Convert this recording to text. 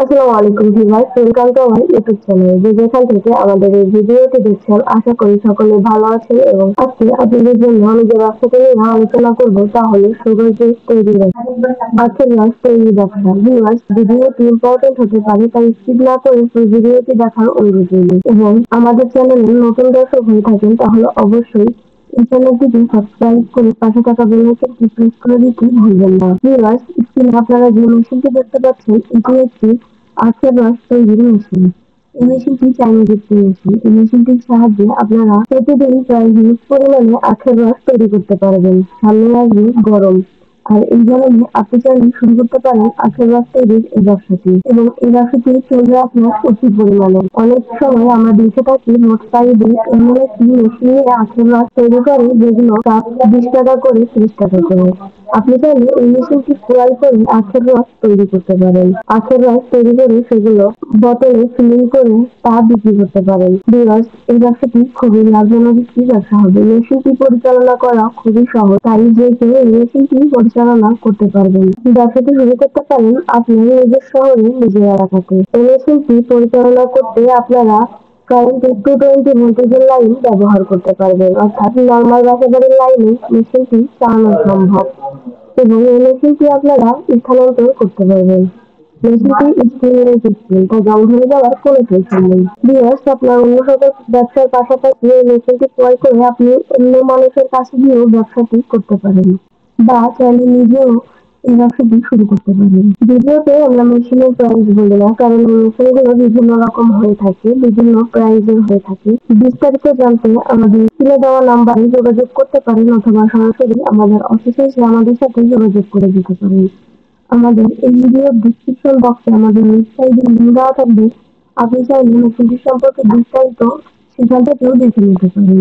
আসসালামু আলাইকুম viewers, welcome to our YouTube channel. যে যেখান থেকে আমাদের এই ভিডিওটি দেখছেন, আশা করি সকলে ভালো আছেন এবং আজকে আপনাদের জন্য আমি যে ব্যবসাটা নিয়ে আলোচনা করব তা হলো সুগার জুস তৈরি ব্যবসা। আজকের রস তৈরি ব্যবসা। ভিউয়ার্স, ভিডিওটি ইম্পর্টেন্ট হতে পারে, তাই স্কিপ না করে পুরো ভিডিওটি দেখার অনুরোধ রইল। এবং আমাদের চ্যানেলে নতুন দর্শক হয়ে থাকেন তাহলে অবশ্যই এই চ্যানেলটিকে সাবস্ক্রাইব করে পাশে থাকা বেল আইকনটি প্রেস করে দিতে ভুলবেন না। ভিউয়ার্স, স্ক্রিনে আপনারা যে মেশিনটি দেখতে পাচ্ছেন এটি একটি আখের রস তৈরির মেশিন। এই মেশিনটি চাইনিজ একটি মেশিন। এই মেশিনটির সাহায্যে আপনারা প্রতিদিন প্রায় হিউজ পরিমাণে আখের রস তৈরি করতে পারবেন। সামনে আসবে গরম, আর এই গরমে আপনি চাইলে শুরু করতে পারেন আখের রস তৈরির এই ব্যবসাটি, এবং এই ব্যবসাটি চলবে আপনার প্রচুর পরিমাণে। অনেক সময় আমরা দেখে থাকি রোড সাইডে এমন একটি মেশিন নিয়ে আখের রস তৈরি করে, যেগুলো কাপ 20 টাকা করে, 30 টাকা করে। আপনি চাইলে এই মেশিনটি ক্রয় করে আখের রস তৈরি করতে পারেন। আখের রস তৈরি করে সেগুলো বোতলে ফিলিং করে তা বিক্রি করতে পারেন। ভিউয়ার্স, এই ব্যবসাটি খুবই লাভজনক একটি ব্যবসা হবে। মেশিনটি পরিচালনা করা খুবই সহজ, তাই যে কেউ এই মেশিনটি পরিচালনা করতে পারবেন। ব্যবসাটি শুরু করতে পারেন আপনি নিজের শহরে, নিজের এলাকাতে। এই মেশিনটি পরিচালনা করতে আপনারা কারেন্ট 220 ভোল্টেজের লাইন ব্যবহার করতে পারবেন, অর্থাৎ নর্মাল বাসাবাড়ির লাইনে মেশিনটি চালানো সম্ভব এবং এই মেশিনটি আপনারা স্থানান্তর করতে পারবেন। মেশিনটি স্টেনলেস স্টিল, তা জং ধরে যাওয়ার কোনো টেনশন নেই। ভিউয়ার্স, আপনার অন্য সকল ব্যবসার পাশাপাশি এই মেশিনটি ক্রয় করে আপনি অন্য মানুষের কাছে গিয়েও ব্যবসাটি করতে পারেন, বা চাইলে নিজেও এই ব্যবসাটি শুরু করতে পারেন। ভিডিওতে আমরা মেশিনের প্রাইস বলি না, কারণ এই মেশিনগুলো বিভিন্ন রকম হয়ে থাকে, বিভিন্ন প্রাইজের হয়ে থাকে। বিস্তারিত জানতে আমাদের স্ক্রিনে দেওয়া নাম্বারে যোগাযোগ করতে পারেন, অথবা সরাসরি আমাদের অফিসে এসে আমাদের সাথে যোগাযোগ করে দিতে পারেন। আমাদের এই ভিডিওর ডেসক্রিপশন বক্সে আমাদের ওয়েবসাইটের লিংক দেওয়া থাকবে। আপনি চাইলে মেশিনটি সম্পর্কে বিস্তারিত সেখান থেকেও দেখে নিতে পারেন।